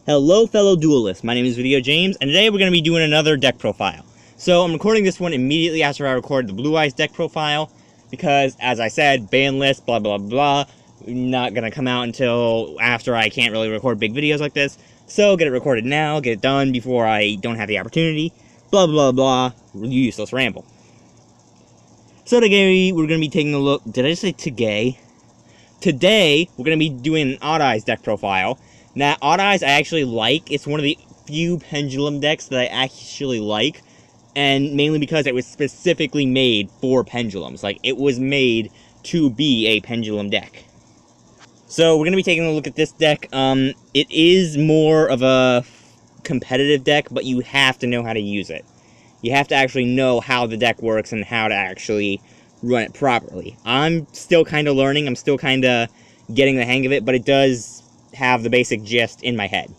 Hello fellow duelists, my name is VideoJames, and today we're going to be doing another deck profile. So I'm recording this one immediately after I recorded the Blue Eyes deck profile, because as I said, ban list, blah blah blah, not going to come out until after I can't really record big videos like this. So get it recorded now, get it done before I don't have the opportunity, blah blah blah, useless ramble. So today we're going to be taking a look, did I just say today? Today we're going to be doing an Odd Eyes deck profile. Now, Odd Eyes I actually like. It's one of the few Pendulum decks that I actually like, and mainly because it was specifically made for Pendulums. Like, it was made to be a Pendulum deck. So, we're going to be taking a look at this deck. It is more of a competitive deck, but you have to know how to use it. You have to actually know how the deck works and how to actually run it properly. I'm still kind of learning. I'm still kind of getting the hang of it, but it does have the basic gist in my head.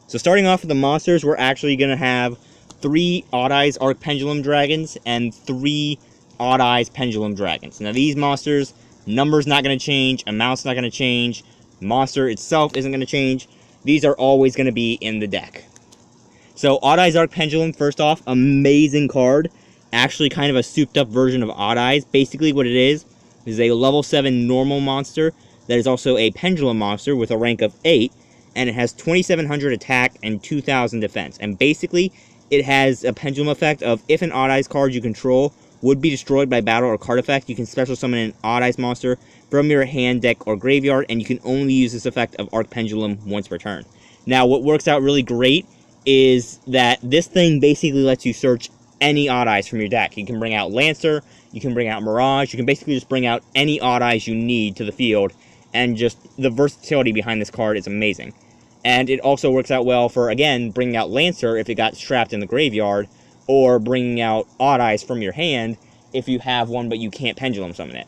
So starting off with the monsters, we're actually going to have 3 Odd Eyes Arc Pendulum Dragons and 3 Odd Eyes Pendulum Dragons. Now these monsters, number's not going to change, amount's not going to change, monster itself isn't going to change. These are always going to be in the deck. So Odd Eyes Arc Pendulum, first off, amazing card. Actually kind of a souped up version of Odd Eyes. Basically what it is a level 7 normal monster that is also a Pendulum monster with a rank of 8, and it has 2700 attack and 2000 defense. And basically, it has a Pendulum effect of if an Odd Eyes card you control would be destroyed by battle or card effect, you can special summon an Odd Eyes monster from your hand, deck, or graveyard, and you can only use this effect of Arc Pendulum once per turn. Now, what works out really great is that this thing basically lets you search any Odd Eyes from your deck. You can bring out Lancer, you can bring out Mirage, you can basically just bring out any Odd Eyes you need to the field, and just the versatility behind this card is amazing. And it also works out well for, again, bringing out Lancer if it got trapped in the graveyard, or bringing out Odd Eyes from your hand if you have one but you can't Pendulum summon it.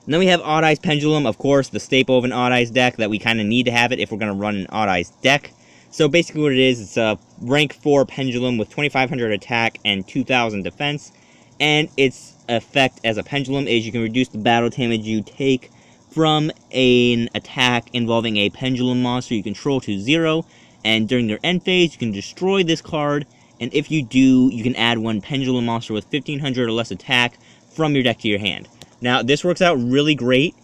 And then we have Odd Eyes Pendulum, of course, the staple of an Odd Eyes deck that we kind of need to have it if we're going to run an Odd Eyes deck. So basically what it is, it's a rank 4 Pendulum with 2500 attack and 2000 defense. And its effect as a Pendulum is you can reduce the battle damage you take from an attack involving a Pendulum monster you control to 0, and during their end phase you can destroy this card, and if you do, you can add 1 Pendulum monster with 1500 or less attack from your deck to your hand. Now this works out really great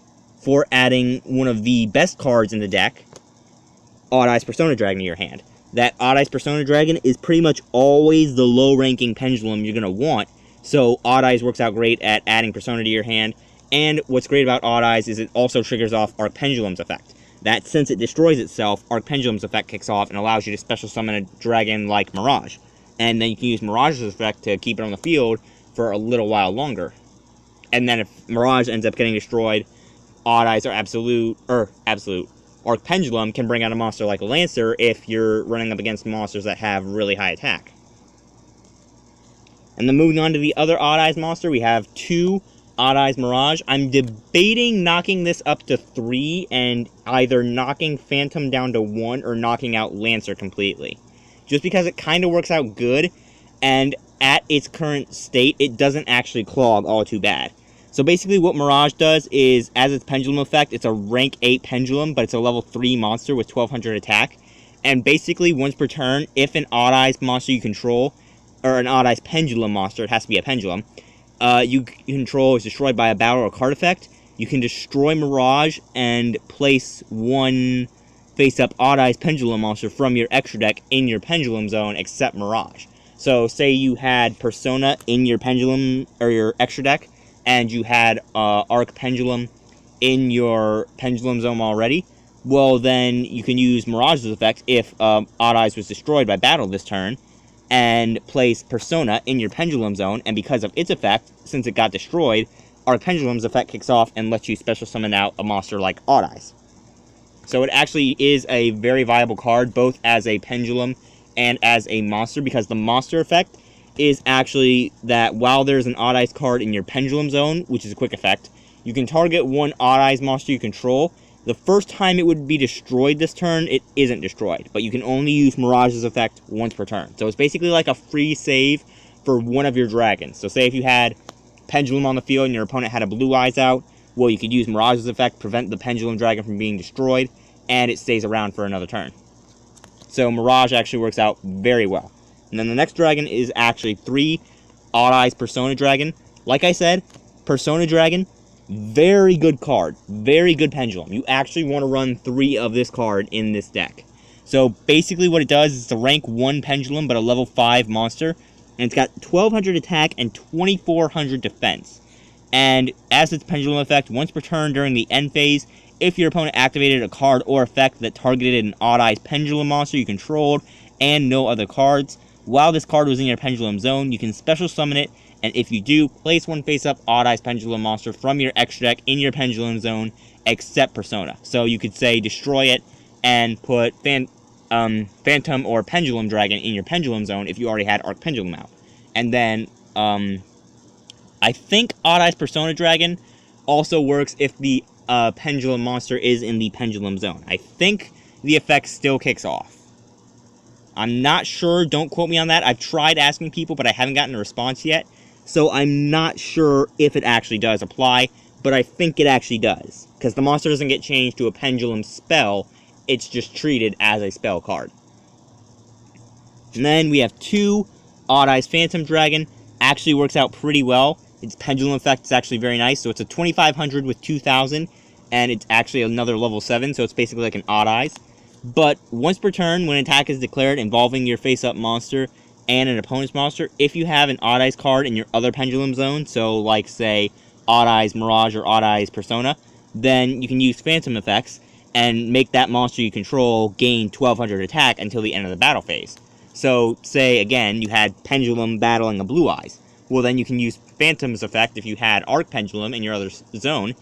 for adding one of the best cards in the deck, Odd Eyes Persona Dragon, to your hand. That Odd Eyes Persona Dragon is pretty much always the low ranking Pendulum you're going to want, so Odd Eyes works out great at adding Persona to your hand. And what's great about Odd Eyes is it also triggers off Arc Pendulum's effect. That since it destroys itself, Arc Pendulum's effect kicks off and allows you to special summon a dragon like Mirage. And then you can use Mirage's effect to keep it on the field for a little while longer. And then if Mirage ends up getting destroyed, Odd Eyes or absolute. Arc Pendulum can bring out a monster like a Lancer if you're running up against monsters that have really high attack. And then moving on to the other Odd Eyes monster, we have 2 Odd Eyes Mirage. I'm debating knocking this up to 3 and either knocking Phantom down to 1 or knocking out Lancer completely. Just because it kind of works out good, and at its current state, it doesn't actually clog all too bad. So basically what Mirage does is, as its Pendulum effect, it's a rank 8 Pendulum, but it's a level 3 monster with 1200 attack. And basically, once per turn, if an Odd Eyes monster you control, or an Odd Eyes Pendulum monster, it has to be a Pendulum, you control is destroyed by a battle or card effect, you can destroy Mirage and place 1 face-up Odd Eyes Pendulum monster from your extra deck in your Pendulum zone except Mirage. So say you had Persona in your Pendulum, or your extra deck, and you had Arc Pendulum in your Pendulum zone already, well then you can use Mirage's effect if Odd Eyes was destroyed by battle this turn, and place Persona in your Pendulum zone, and because of its effect, since it got destroyed, Arc Pendulum's effect kicks off and lets you special summon out a monster like Odd Eyes. So it actually is a very viable card, both as a Pendulum and as a monster, because the monster effect is actually that while there's an Odd Eyes card in your Pendulum zone, which is a quick effect, you can target 1 Odd Eyes monster you control. The first time it would be destroyed this turn, it isn't destroyed, but you can only use Mirage's effect once per turn. So it's basically like a free save for one of your dragons. So say if you had Pendulum on the field and your opponent had a Blue Eyes out, well, you could use Mirage's effect, prevent the Pendulum Dragon from being destroyed, and it stays around for another turn. So Mirage actually works out very well. And then the next dragon is actually 3 Odd Eyes Persona Dragon. Like I said, Persona Dragon, very good card. Very good Pendulum. You actually want to run 3 of this card in this deck. So basically what it does is it's a rank 1 Pendulum, but a level 5 monster. And it's got 1200 attack and 2400 defense. And as its Pendulum effect, once per turn during the end phase, if your opponent activated a card or effect that targeted an Odd Eyes Pendulum monster you controlled and no other cards, while this card was in your Pendulum zone, you can special summon it, and if you do, place 1 face-up Odd Eyes Pendulum monster from your extra deck in your Pendulum zone, except Persona. So you could say destroy it and put Phantom or Pendulum Dragon in your Pendulum zone if you already had Arc Pendulum out. And then, I think Odd Eyes Persona Dragon also works if the Pendulum monster is in the Pendulum zone. I think the effect still kicks off. I'm not sure, don't quote me on that. I've tried asking people, but I haven't gotten a response yet. So I'm not sure if it actually does apply, but I think it actually does. Because the monster doesn't get changed to a Pendulum spell, it's just treated as a spell card. And then we have 2 Odd Eyes Phantom Dragon. Actually works out pretty well. Its Pendulum effect is actually very nice. So it's a 2500 with 2000, and it's actually another level 7, so it's basically like an Odd Eyes. But once per turn, when an attack is declared involving your face-up monster and an opponent's monster, if you have an Odd Eyes card in your other Pendulum zone, so like, say, Odd Eyes Mirage or Odd Eyes Persona, then you can use Phantom effects and make that monster you control gain 1200 attack until the end of the battle phase. So, say, again, you had Pendulum battling a Blue Eyes. Well, then you can use Phantom's effect if you had Arc Pendulum in your other zone,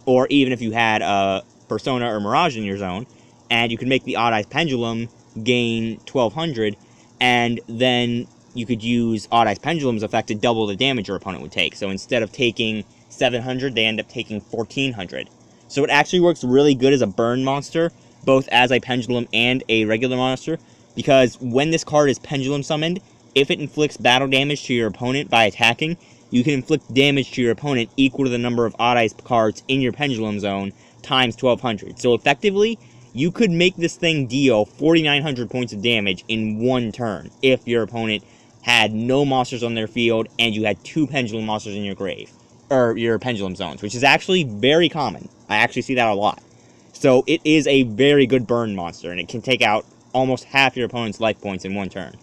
or even if you had Persona or Mirage in your zone, and you could make the Odd Eyes Pendulum gain 1200, and then you could use Odd Eyes Pendulum's effect to double the damage your opponent would take. So instead of taking 700, they end up taking 1400. So it actually works really good as a burn monster, both as a Pendulum and a regular monster, because when this card is Pendulum summoned, if it inflicts battle damage to your opponent by attacking, you can inflict damage to your opponent equal to the number of Odd Eyes cards in your Pendulum zone times 1200. So effectively, you could make this thing deal 4900 points of damage in 1 turn if your opponent had no monsters on their field and you had 2 Pendulum monsters in your grave, or your Pendulum zones, which is actually very common. I actually see that a lot. So it is a very good burn monster, and it can take out almost half your opponent's life points in 1 turn.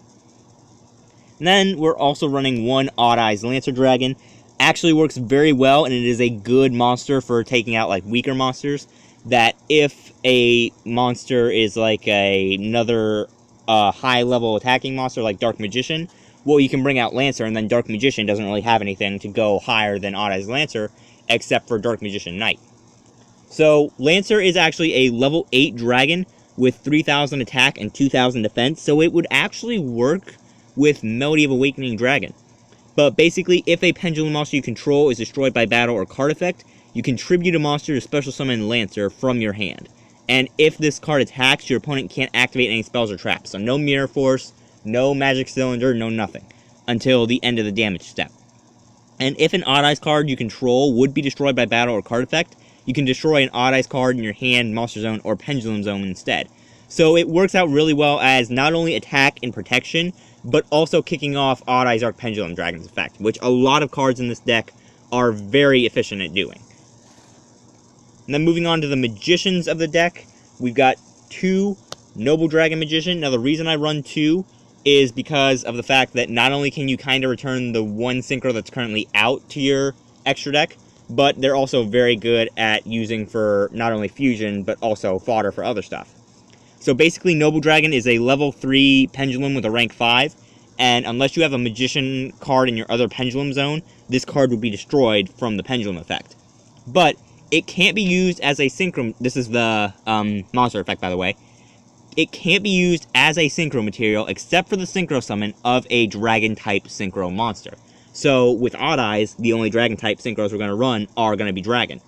And then we're also running 1 Odd Eyes Lancer Dragon. Actually works very well, and it is a good monster for taking out like weaker monsters. That if a monster is like another high level attacking monster like Dark Magician, well, you can bring out Lancer, and then Dark Magician doesn't really have anything to go higher than Odd Eyes Lancer, except for Dark Magician Knight. So Lancer is actually a level 8 dragon with 3000 attack and 2000 defense, so it would actually work with Melody of Awakening Dragon. But basically, if a Pendulum monster you control is destroyed by battle or card effect, you contribute a monster to special summon Lancer from your hand. And if this card attacks, your opponent can't activate any spells or traps. So no Mirror Force, no Magic Cylinder, no nothing, until the end of the damage step. And if an Odd Eyes card you control would be destroyed by battle or card effect, you can destroy an Odd Eyes card in your hand, Monster Zone, or Pendulum Zone instead. So it works out really well as not only attack and protection, but also kicking off Odd Eyes Arc Pendulum Dragon's effect, which a lot of cards in this deck are very efficient at doing. And then moving on to the Magicians of the deck, we've got 2 Nobledragon Magician. Now the reason I run 2 is because of the fact that not only can you kind of return the 1 Synchro that's currently out to your extra deck, but they're also very good at using for not only fusion, but also fodder for other stuff. So basically, Nobledragon is a level 3 Pendulum with a rank 5, and unless you have a Magician card in your other Pendulum zone, this card would be destroyed from the Pendulum effect. But it can't be used as a Synchro. This is the monster effect, by the way. It can't be used as a Synchro material except for the Synchro summon of a Dragon-type Synchro monster. So with Odd Eyes, the only Dragon-type Synchros we're going to run are going to be Dragon.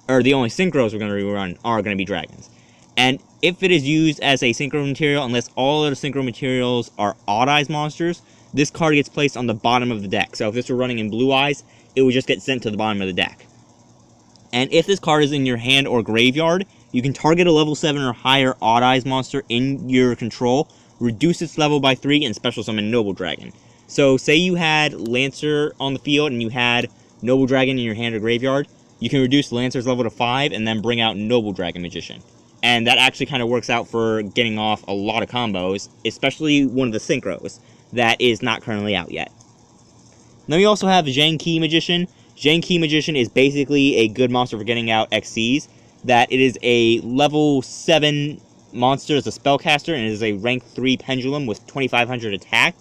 Or the only Synchros we're going to run are going to be Dragons. And if it is used as a Synchro material, unless all of the Synchro materials are Odd Eyes monsters, this card gets placed on the bottom of the deck. So if this were running in Blue Eyes, it would just get sent to the bottom of the deck. And if this card is in your hand or graveyard, you can target a level 7 or higher Odd Eyes monster in your control, reduce its level by 3, and special summon Nobledragon. So say you had Lancer on the field and you had Nobledragon in your hand or graveyard, you can reduce Lancer's level to 5 and then bring out Nobledragon Magician. And that actually kind of works out for getting off a lot of combos, especially one of the synchros that is not currently out yet. Then we also have Xiangke Magician. Xiangke Magician is basically a good monster for getting out XCs, that it is a level 7 monster as a spellcaster, and it is a rank 3 Pendulum with 2500 attack.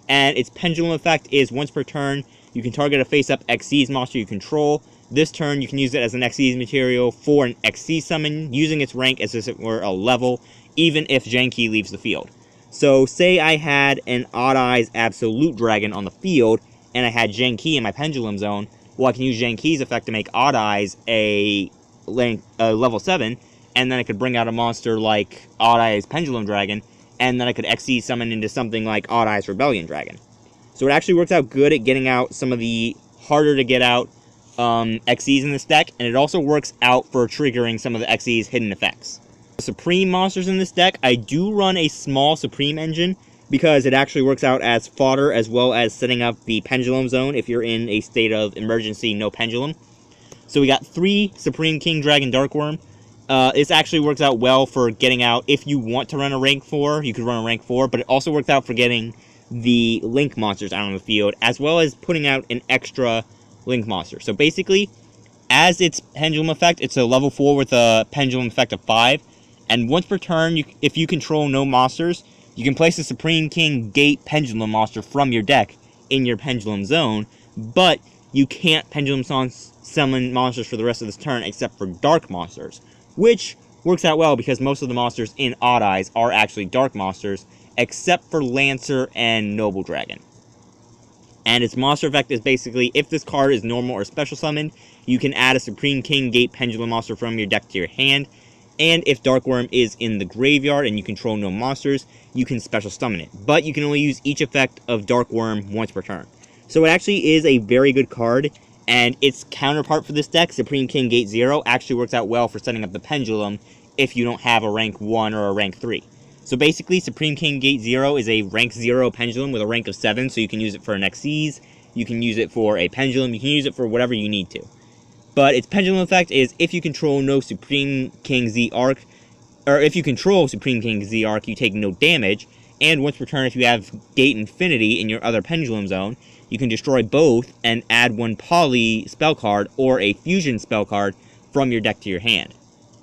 And its Pendulum effect is once per turn, you can target a face-up Xyz monster you control. This turn, you can use it as an Xyz material for an Xyz summon, using its rank as if it were a level, even if Xiangke leaves the field. So, say I had an Odd Eyes Absolute Dragon on the field, and I had Xiangke in my Pendulum zone. Well, I can use Xiangke's effect to make Odd Eyes a level 7, and then I could bring out a monster like Odd Eyes Pendulum Dragon, and then I could Xyz summon into something like Odd Eyes Rebellion Dragon. So it actually works out good at getting out some of the harder to get out Xyz in this deck, and it also works out for triggering some of the Xyz hidden effects. The Supreme monsters in this deck, I do run a small Supreme engine, because it actually works out as fodder as well as setting up the Pendulum zone if you're in a state of emergency, no Pendulum. So we got 3 Supreme King Dragon Darkwurm. This actually works out well for getting out, if you want to run a rank 4, you could run a rank 4, but it also works out for getting the Link monsters out on the field, as well as putting out an extra Link monster. So basically, as its Pendulum effect, it's a level 4 with a Pendulum effect of 5, and once per turn, if you control no monsters, you can place a Supreme King Gate Pendulum monster from your deck in your Pendulum zone, but you can't Pendulum summon monsters for the rest of this turn except for dark monsters, which works out well because most of the monsters in Odd Eyes are actually dark monsters, except for Lancer and Nobledragon. And its monster effect is basically, if this card is normal or special summoned, you can add a Supreme King Gate Pendulum monster from your deck to your hand, and if Darkwurm is in the graveyard and you control no monsters, you can special summon it. But you can only use each effect of Darkwurm once per turn. So it actually is a very good card, and its counterpart for this deck, Supreme King Gate 0, actually works out well for setting up the Pendulum if you don't have a rank 1 or a rank 3. So basically, Supreme King Gate 0 is a rank 0 Pendulum with a rank of 7, so you can use it for an Xyz, you can use it for a Pendulum, you can use it for whatever you need to. But its Pendulum effect is if you control no Supreme King Z Arc, or if you control Supreme King Z Arc, you take no damage, and once per turn, if you have Gate Infinity in your other Pendulum zone, you can destroy both and add 1 Poly spell card or a Fusion spell card from your deck to your hand.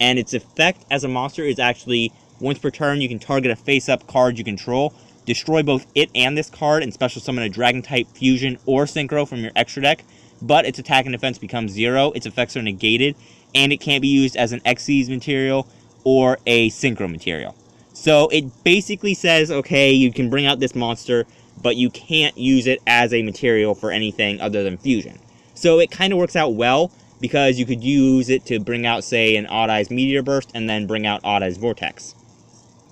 And its effect as a monster is actually, once per turn, you can target a face-up card you control, destroy both it and this card, and special summon a Dragon-type Fusion or Synchro from your extra deck, but its attack and defense becomes 0, its effects are negated, and it can't be used as an Xyz material or a Synchro material. So it basically says, okay, you can bring out this monster, but you can't use it as a material for anything other than Fusion. So it kind of works out well, because you could use it to bring out, say, an Odd Eyes Meteorburst, and then bring out Odd Eyes Vortex.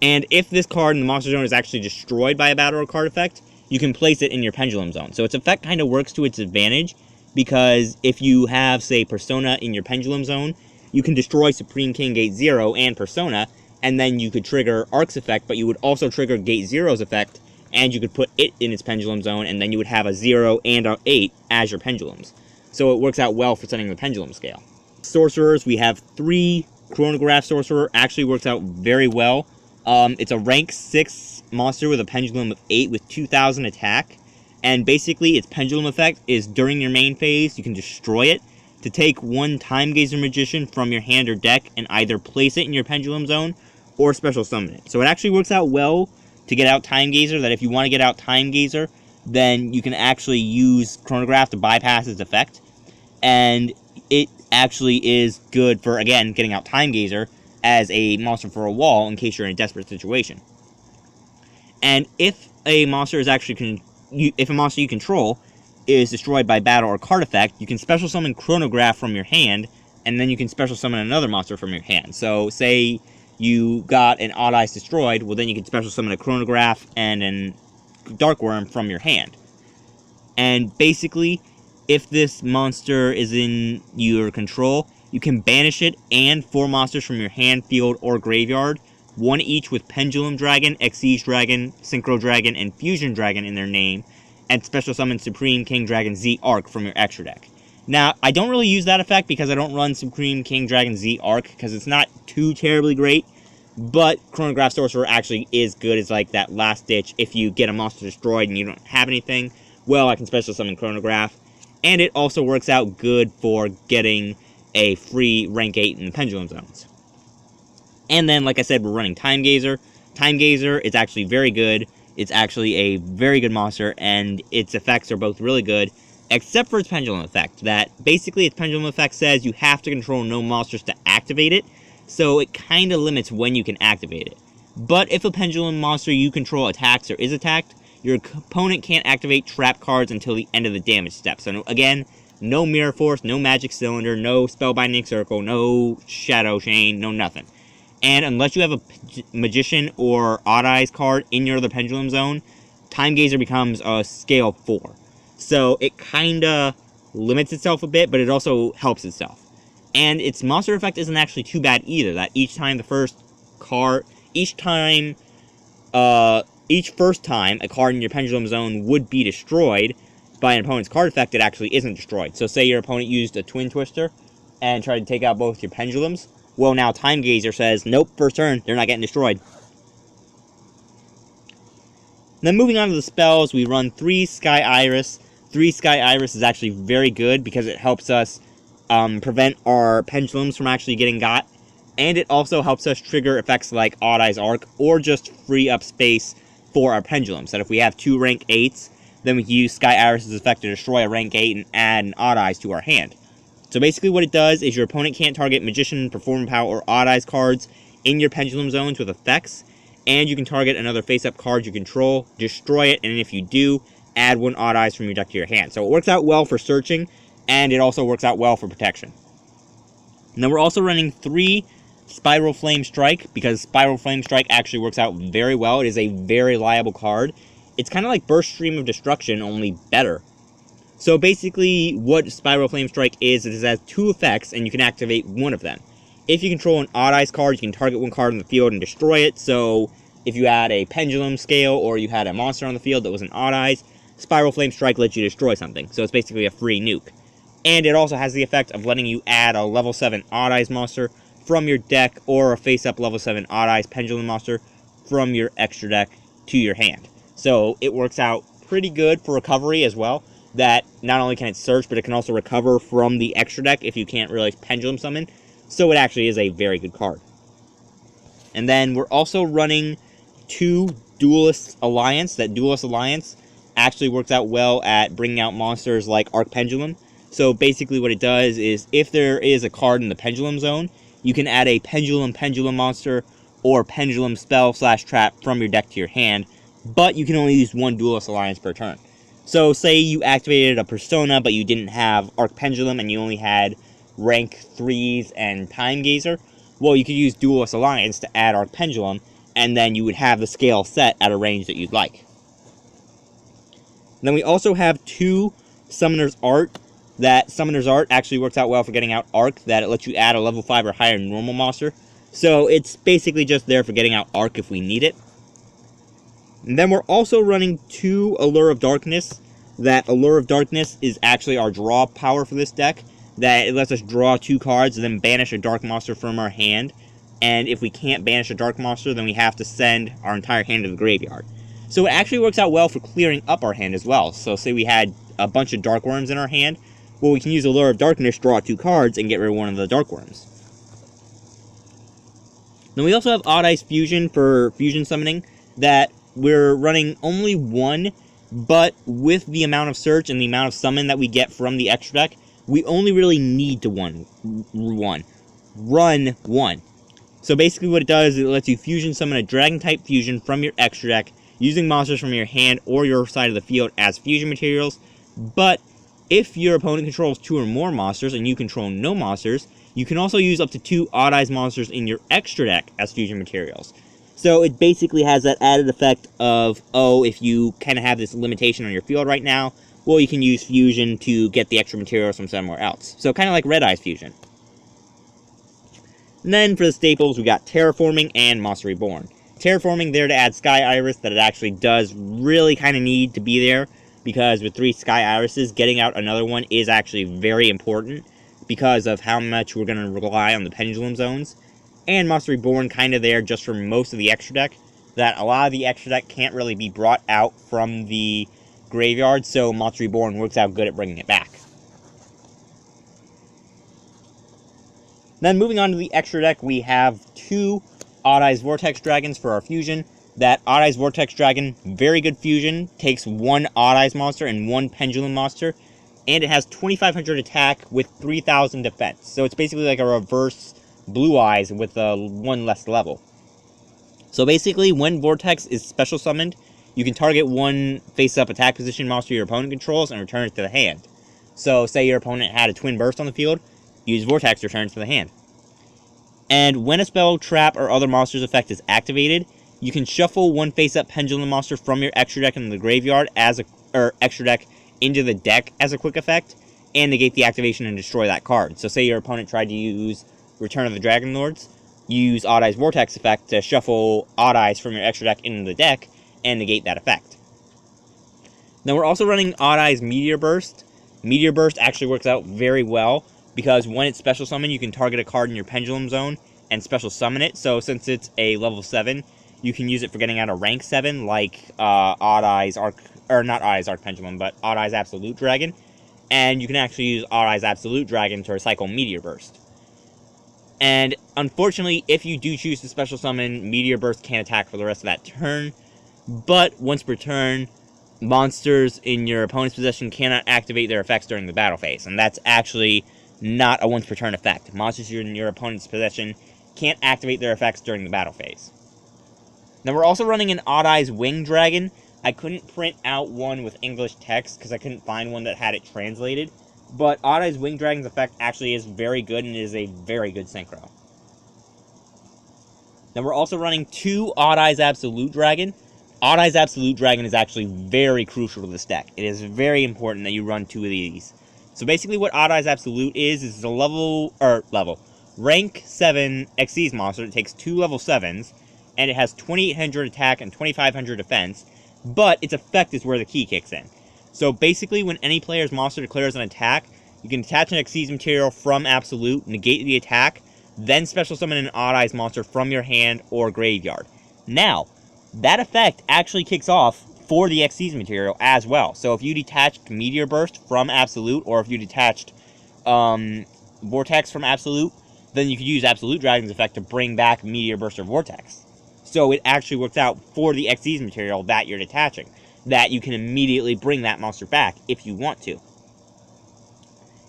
And if this card in the monster zone is actually destroyed by a battle or card effect, you can place it in your Pendulum zone. So its effect kind of works to its advantage, because if you have, say, Persona in your Pendulum zone, you can destroy Supreme King Gate 0 and Persona, and then you could trigger Arc's effect, but you would also trigger Gate 0's effect, and you could put it in its Pendulum zone, and then you would have a 0 and an 8 as your Pendulums. So it works out well for setting the Pendulum scale. Sorcerers, we have 3. Chronograph Sorcerer actually works out very well. It's a rank 6 monster with a Pendulum of 8 with 2000 attack. And basically, its Pendulum effect is during your main phase, you can destroy it to take 1 Timegazer Magician from your hand or deck and either place it in your Pendulum zone or special summon it. So it actually works out well to get out Timegazer, that if you want to get out Timegazer, then you can actually use Chronograph to bypass its effect. And it actually is good for, again, getting out Timegazer as a monster for a wall in case you're in a desperate situation. And if a monster is actually if a monster you control is destroyed by battle or card effect, you can special summon Chronograph from your hand, and then you can special summon another monster from your hand. So, say you got an Odd Eyes destroyed, well then you can special summon a Chronograph and a Darkwurm from your hand. And basically, if this monster is in your control, you can banish it and 4 monsters from your hand, field, or graveyard, 1 each with Pendulum Dragon, Exige Dragon, Synchro Dragon, and Fusion Dragon in their name, and special summon Supreme King Dragon Z Arc from your extra deck. Now, I don't really use that effect because I don't run Supreme King Dragon Z Arc because it's not too terribly great, but Chronograph Sorcerer actually is good as like that last ditch. If you get a monster destroyed and you don't have anything, well, I can special summon Chronograph, and it also works out good for getting a free rank 8 in the Pendulum zones. And then, like I said, we're running Timegazer. Timegazer is actually very good. It's actually a very good monster, and its effects are both really good, except for its Pendulum effect. That basically, its Pendulum effect says you have to control no monsters to activate it, so it kind of limits when you can activate it. But if a Pendulum monster you control attacks or is attacked, your opponent can't activate trap cards until the end of the damage step. So again, no Mirror Force, no Magic Cylinder, no Spellbinding Circle, no Shadow Chain, no nothing. And unless you have a Magician or Odd Eyes card in your other Pendulum zone, Timegazer becomes a scale 4. So it kinda limits itself a bit, but it also helps itself. And its monster effect isn't actually too bad either, that each first time a card in your Pendulum zone would be destroyed by an opponent's card effect, it actually isn't destroyed. So say your opponent used a Twin Twister and tried to take out both your Pendulums, well, now Timegazer says, nope, first turn, they're not getting destroyed. Then moving on to the spells, we run 3 Sky Iris. 3 Sky Iris is actually very good because it helps us prevent our Pendulums from actually getting got. And it also helps us trigger effects like Odd Eyes Arc, or just free up space for our Pendulums. That if we have 2 rank 8s, then we can use Sky Iris' effect to destroy a rank 8 and add an Odd Eyes to our hand. So basically what it does is your opponent can't target Magician, Performing Power, or Odd Eyes cards in your Pendulum zones with effects, and you can target another face-up card you control, destroy it, and if you do, add 1 Odd Eyes from your deck to your hand. So it works out well for searching, and it also works out well for protection. And then we're also running 3 Spiral Flame Strike, because Spiral Flame Strike actually works out very well. It is a very reliable card. It's kind of like Burst Stream of Destruction, only better. So basically, what Spiral Flame Strike is, it has 2 effects, and you can activate 1 of them. If you control an Odd Eyes card, you can target 1 card on the field and destroy it. So if you had a Pendulum scale, or you had a monster on the field that was an Odd Eyes, Spiral Flame Strike lets you destroy something. So it's basically a free nuke. And it also has the effect of letting you add a level 7 Odd Eyes monster from your deck, or a face-up level 7 Odd Eyes Pendulum monster from your extra deck to your hand. So it works out pretty good for recovery as well. That not only can it search, but it can also recover from the extra deck if you can't really Pendulum summon. So it actually is a very good card. And then we're also running 2 Duelist Alliance. That Duelist Alliance actually works out well at bringing out monsters like Arc Pendulum. So basically what it does is, if there is a card in the Pendulum zone, you can add a Pendulum monster or Pendulum spell/trap from your deck to your hand, but you can only use 1 Duelist Alliance per turn. So say you activated a Persona, but you didn't have Arc Pendulum, and you only had rank 3s and Timegazer, well, you could use Duelist Alliance to add Arc Pendulum, and then you would have the scale set at a range that you'd like. And then we also have 2 Summoner's Art. That Summoner's Art actually works out well for getting out Arc, that it lets you add a level 5 or higher normal monster. So it's basically just there for getting out Arc if we need it. And then we're also running 2 Allure of Darkness. That Allure of Darkness is actually our draw power for this deck. That it lets us draw 2 cards and then banish a dark monster from our hand. And if we can't banish a dark monster, then we have to send our entire hand to the graveyard. So it actually works out well for clearing up our hand as well. So say we had a bunch of Darkwurms in our hand, well, we can use Allure of Darkness, draw 2 cards, and get rid of 1 of the Darkwurms. Then we also have Odd Eyes Fusion for fusion summoning, that we're running only 1, but with the amount of search and the amount of summon that we get from the extra deck, we only really need to run 1. So basically what it does is it lets you fusion summon a Dragon-type fusion from your extra deck, using monsters from your hand or your side of the field as fusion materials, but if your opponent controls 2 or more monsters and you control no monsters, you can also use up to 2 Odd Eyes monsters in your extra deck as fusion materials. So it basically has that added effect of, oh, if you kind of have this limitation on your field right now, well, you can use fusion to get the extra materials from somewhere else. So kind of like Red Eyes Fusion. And then for the staples, we got Terraforming and Monster Reborn. Terraforming there to add Sky Iris that it actually does really kind of need to be there, because with 3 Sky Irises, getting out another one is actually very important because of how much we're going to rely on the Pendulum zones. And Monster Reborn kind of there just for most of the extra deck, that a lot of the extra deck can't really be brought out from the graveyard, so Monster Reborn works out good at bringing it back. Then moving on to the extra deck, we have 2 Odd Eyes Vortex Dragons for our fusion. That Odd Eyes Vortex Dragon, very good fusion, takes 1 Odd Eyes monster and 1 Pendulum monster, and it has 2500 attack with 3000 defense. So it's basically like a reverse Blue Eyes with a 1 less level. So basically, when Vortex is special summoned, you can target 1 face-up attack position monster your opponent controls and return it to the hand. So say your opponent had a Twin Burst on the field, use Vortex to return it to the hand. And when a spell, trap, or other monster's effect is activated, you can shuffle 1 face-up Pendulum monster from your extra deck into the graveyard extra deck into the deck as a quick effect, and negate the activation and destroy that card. So say your opponent tried to use Return of the Dragon Lords, use Odd Eyes Vortex effect to shuffle Odd Eyes from your extra deck into the deck, and negate that effect. Now we're also running Odd Eyes Meteorburst. Meteorburst actually works out very well, because when it's special summoned, you can target a card in your Pendulum zone and special summon it. So since it's a level 7, you can use it for getting out a rank 7, like Odd Eyes Arc, or not Odd Eyes Arc Pendulum, but Odd Eyes Absolute Dragon. And you can actually use Odd Eyes Absolute Dragon to recycle Meteorburst. And unfortunately, if you do choose to special summon, Meteorburst can't attack for the rest of that turn. But once per turn, monsters in your opponent's possession cannot activate their effects during the battle phase. And that's actually not a once per turn effect. Monsters in your opponent's possession can't activate their effects during the battle phase. Now we're also running an Odd Eyes Wing Dragon. I couldn't print out one with English text because I couldn't find one that had it translated. But Odd Eyes Wing Dragon's effect actually is very good and is a very good synchro. Now we're also running 2 Odd Eyes Absolute Dragon. Odd Eyes Absolute Dragon is actually very crucial to this deck. It is very important that you run 2 of these. So basically what Odd Eyes Absolute is a rank 7 Xyz monster that takes 2 level 7s, and it has 2800 attack and 2500 defense, but its effect is where the key kicks in. So basically when any player's monster declares an attack, you can attach an Xyz material from Absolute, negate the attack, then special summon an Odd Eyes monster from your hand or graveyard. Now, that effect actually kicks off for the Xyz material as well. So if you detached Meteorburst from Absolute, or if you detached Vortex from Absolute, then you could use Absolute Dragon's effect to bring back Meteorburst or Vortex. So it actually works out for the Xyz material that you're detaching, that you can immediately bring that monster back if you want to.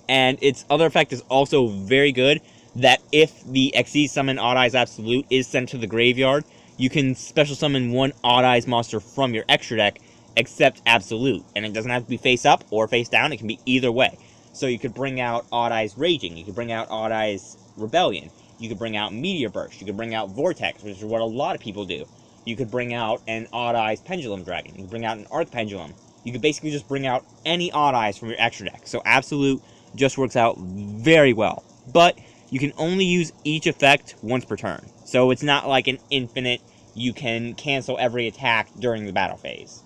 And its other effect is also very good, that if the Xyz summon Odd Eyes Absolute is sent to the graveyard, you can special summon 1 Odd Eyes monster from your extra deck, except Absolute. And it doesn't have to be face up or face down, it can be either way. So you could bring out Odd Eyes Raging, you could bring out Odd Eyes Rebellion, you could bring out Meteorburst, you could bring out Vortex, which is what a lot of people do. You could bring out an Odd Eyes Pendulum Dragon, you could bring out an Arc Pendulum. You could basically just bring out any Odd Eyes from your extra deck. So Absolute just works out very well. But you can only use each effect once per turn. So it's not like an infinite, you can cancel every attack during the battle phase.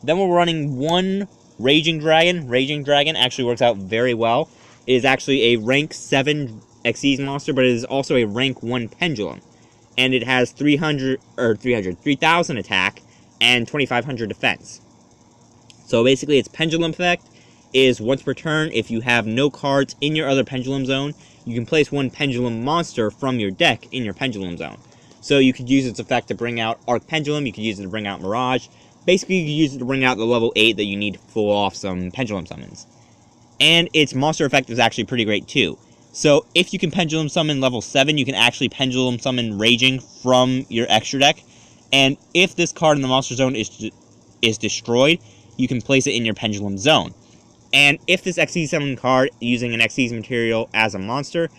Then we're running 1 Raging Dragon. Raging Dragon actually works out very well. It is actually a rank 7 Xyz monster, but it is also a rank 1 Pendulum. And it has 3000 attack and 2500 defense. So basically its Pendulum effect is once per turn, if you have no cards in your other Pendulum zone, you can place 1 Pendulum monster from your deck in your Pendulum zone. So you could use its effect to bring out Arc Pendulum, you could use it to bring out Mirage. Basically, you could use it to bring out the level 8 that you need to pull off some Pendulum summons. And its monster effect is actually pretty great too. So if you can Pendulum summon level 7, you can actually Pendulum summon Raging from your extra deck. And if this card in the monster zone is destroyed, you can place it in your Pendulum zone. And if this Xyz summon card using an Xyz material as a monster,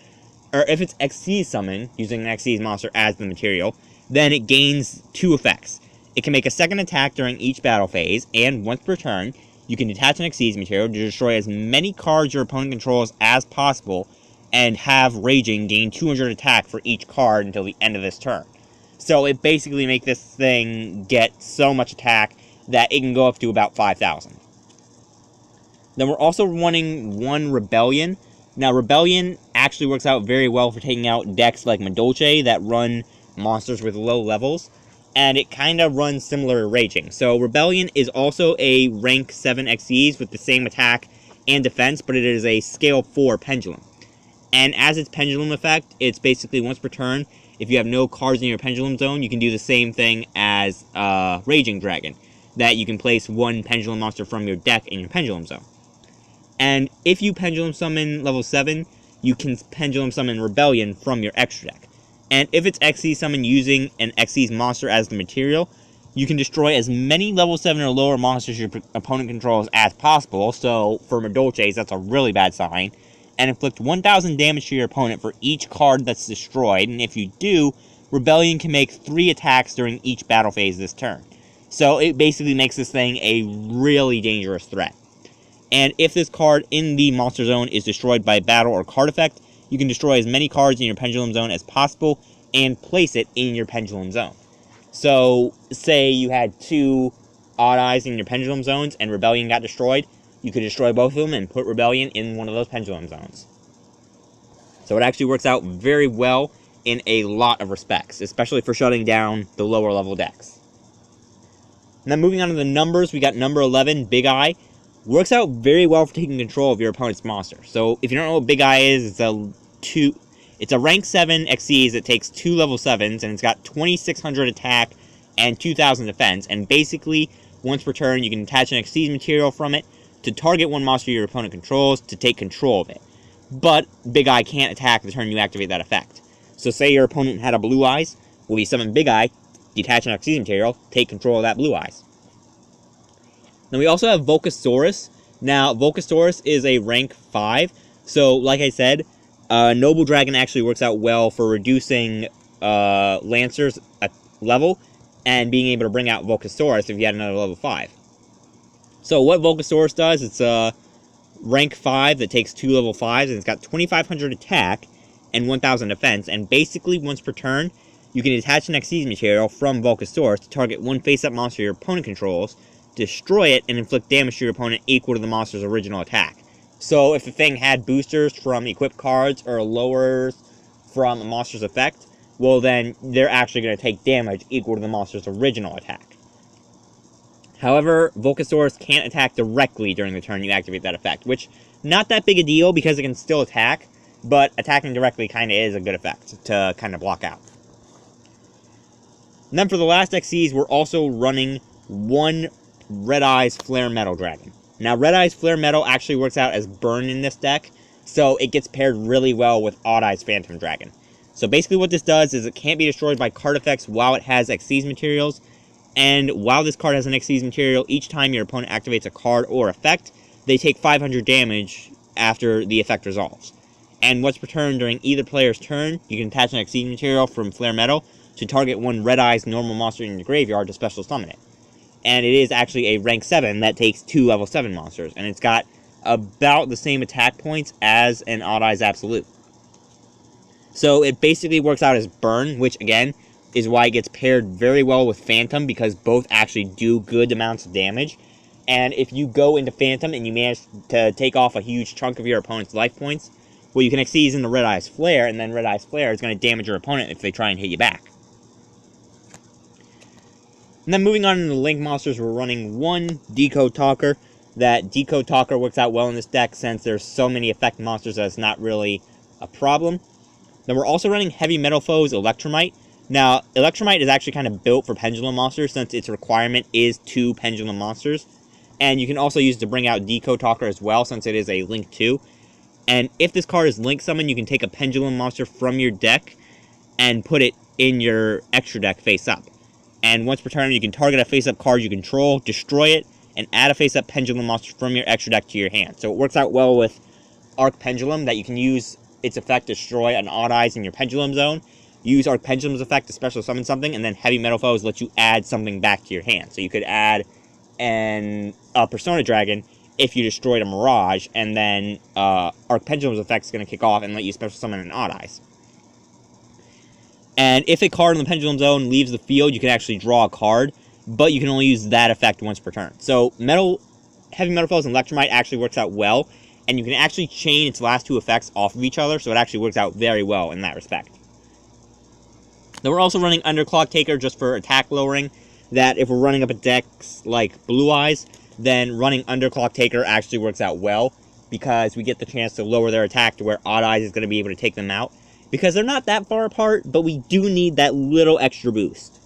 or if it's Xyz summon using an Xyz monster as the material, then it gains 2 effects. It can make a second attack during each battle phase, and once per turn, you can detach an Xyz material to destroy as many cards your opponent controls as possible, and have Raging gain 200 attack for each card until the end of this turn. So it basically makes this thing get so much attack that it can go up to about 5,000. Then we're also running one Rebellion. Now, Rebellion actually works out very well for taking out decks like Madolche that run monsters with low levels, and it kind of runs similar to Raging. So Rebellion is also a rank 7 Xyz with the same attack and defense, but it is a scale 4 Pendulum. And as its Pendulum effect, it's basically once per turn, if you have no cards in your Pendulum zone, you can do the same thing as Raging Dragon, that you can place one Pendulum monster from your deck in your Pendulum zone. And if you Pendulum Summon level 7, you can Pendulum Summon Rebellion from your extra deck. And if it's Xyz Summon using an Xyz monster as the material, you can destroy as many level 7 or lower monsters your opponent controls as possible. So for Madolches, that's a really bad sign. And inflict 1,000 damage to your opponent for each card that's destroyed. And if you do, Rebellion can make 3 attacks during each battle phase this turn. So it basically makes this thing a really dangerous threat. And if this card in the monster zone is destroyed by battle or card effect, you can destroy as many cards in your Pendulum zone as possible and place it in your Pendulum zone. So, say you had 2 Odd Eyes in your Pendulum zones and Rebellion got destroyed, you could destroy both of them and put Rebellion in one of those Pendulum zones. So it actually works out very well in a lot of respects, especially for shutting down the lower level decks. And then moving on to the numbers, we got number 11, Big Eye. Works out very well for taking control of your opponent's monster. So if you don't know what Big Eye is, it's a rank 7 Xyz that takes 2 level 7s, and it's got 2,600 attack and 2,000 defense. And basically, once per turn, you can attach an Xyz material from it to target one monster your opponent controls to take control of it. But Big Eye can't attack the turn you activate that effect. So say your opponent had a Blue Eyes, well, you summon Big Eye, detach an Xyz material, take control of that Blue Eyes. Then we also have Volcasaurus. Now, Volcasaurus is a rank 5. So, like I said, Nobledragon actually works out well for reducing Lancers a level and being able to bring out Volcasaurus if you had another level 5. So, what Volcasaurus does, it's a rank 5 that takes 2 level 5s, and it's got 2,500 attack and 1,000 defense. And basically, once per turn, you can attach an Xyz material from Volcasaurus to target one face-up monster your opponent controls, destroy it, and inflict damage to your opponent equal to the monster's original attack. So if the thing had boosters from equipped cards or lowers from a monster's effect, well then they're actually going to take damage equal to the monster's original attack. However, Volcasaurus can't attack directly during the turn you activate that effect, which, not that big a deal because it can still attack, but attacking directly kind of is a good effect to kind of block out. And then for the last Xyz, we're also running one Red Eyes Flare Metal Dragon. Now, Red Eyes Flare Metal actually works out as burn in this deck, so it gets paired really well with Odd Eyes Phantom Dragon. So basically what this does is it can't be destroyed by card effects while it has Xyz materials, and while this card has an Xyz material, each time your opponent activates a card or effect, they take 500 damage after the effect resolves. And once per turn during either player's turn, you can attach an Xyz material from Flare Metal to target one Red Eyes normal monster in your graveyard to special summon it. And it is actually a rank 7 that takes 2 level 7 monsters. And it's got about the same attack points as an Odd Eyes Absolute. So it basically works out as burn, which again is why it gets paired very well with Phantom, because both actually do good amounts of damage. And if you go into Phantom and you manage to take off a huge chunk of your opponent's life points, well, you can Xyz in the Red Eyes Flare, and then Red Eyes Flare is going to damage your opponent if they try and hit you back. And then moving on to the Link monsters, we're running one Decode Talker. That Decode Talker works out well in this deck since there's so many effect monsters that it's not really a problem. Then we're also running Heavymetalfoes Electrumite. Now, Electrumite is actually kind of built for Pendulum monsters since its requirement is 2 Pendulum monsters. And you can also use it to bring out Decode Talker as well since it is a Link 2. And if this card is Link Summon, you can take a Pendulum monster from your deck and put it in your extra deck face up. And once per turn, you can target a face-up card you control, destroy it, and add a face-up Pendulum monster from your extra deck to your hand. So it works out well with Arc Pendulum, that you can use its effect to destroy an Odd Eyes in your Pendulum zone, use Arc Pendulum's effect to special summon something, and then Heavymetalfoes lets you add something back to your hand. So you could add a Persona Dragon if you destroyed a Mirage, and then Arc Pendulum's effect is going to kick off and let you special summon an Odd Eyes. And if a card in the Pendulum Zone leaves the field, you can actually draw a card, but you can only use that effect once per turn. So Heavymetalfoes Electrumite actually works out well, and you can actually chain its last 2 effects off of each other, so it actually works out very well in that respect. Then we're also running Underclock Taker just for attack lowering, that if we're running up a decks like Blue Eyes, then running Underclock Taker actually works out well, because we get the chance to lower their attack to where Odd Eyes is going to be able to take them out, because they're not that far apart, but we do need that little extra boost.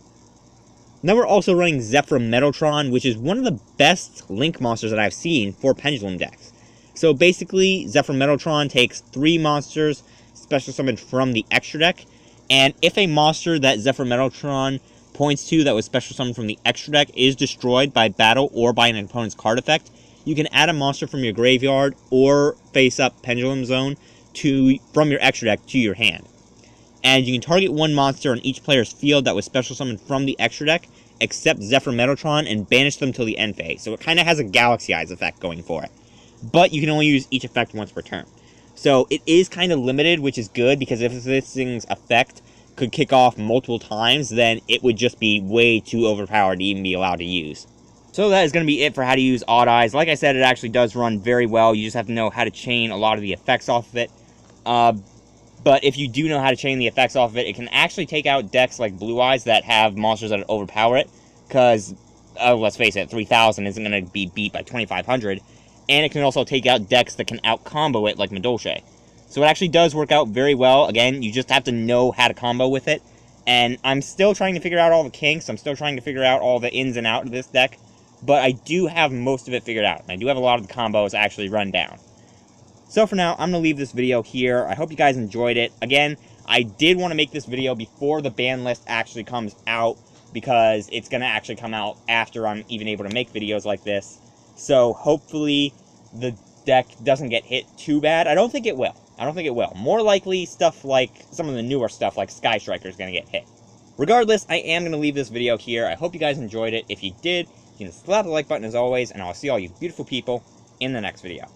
Then we're also running Zefra Metaltron, which is one of the best Link monsters that I've seen for Pendulum decks. So basically, Zefra Metaltron takes 3 monsters special summoned from the extra deck, and if a monster that Zefra Metaltron points to that was special summoned from the extra deck is destroyed by battle or by an opponent's card effect, you can add a monster from your graveyard or face-up Pendulum Zone from your extra deck to your hand. And you can target 1 monster on each player's field that was special summoned from the extra deck, except Zefra Metaltron, and banish them till the end phase. So it kind of has a Galaxy Eyes effect going for it. But you can only use each effect once per turn. So it is kind of limited, which is good, because if this thing's effect could kick off multiple times, then it would just be way too overpowered to even be allowed to use. So that is going to be it for how to use Odd Eyes. Like I said, it actually does run very well. You just have to know how to chain a lot of the effects off of it. But if you do know how to chain the effects off of it, it can actually take out decks like Blue Eyes that have monsters that overpower it. Because, let's face it, 3000 isn't going to be beat by 2500. And it can also take out decks that can out-combo it, like Madolche. So it actually does work out very well. Again, you just have to know how to combo with it. And I'm still trying to figure out all the kinks. I'm still trying to figure out all the ins and outs of this deck. But I do have most of it figured out. And I do have a lot of the combos actually run down. So for now, I'm going to leave this video here. I hope you guys enjoyed it. Again, I did want to make this video before the ban list actually comes out, because it's going to actually come out after I'm even able to make videos like this. So hopefully the deck doesn't get hit too bad. I don't think it will. More likely stuff like some of the newer stuff like Sky Striker is going to get hit. Regardless, I am going to leave this video here. I hope you guys enjoyed it. If you did, you can slap the like button as always, and I'll see all you beautiful people in the next video.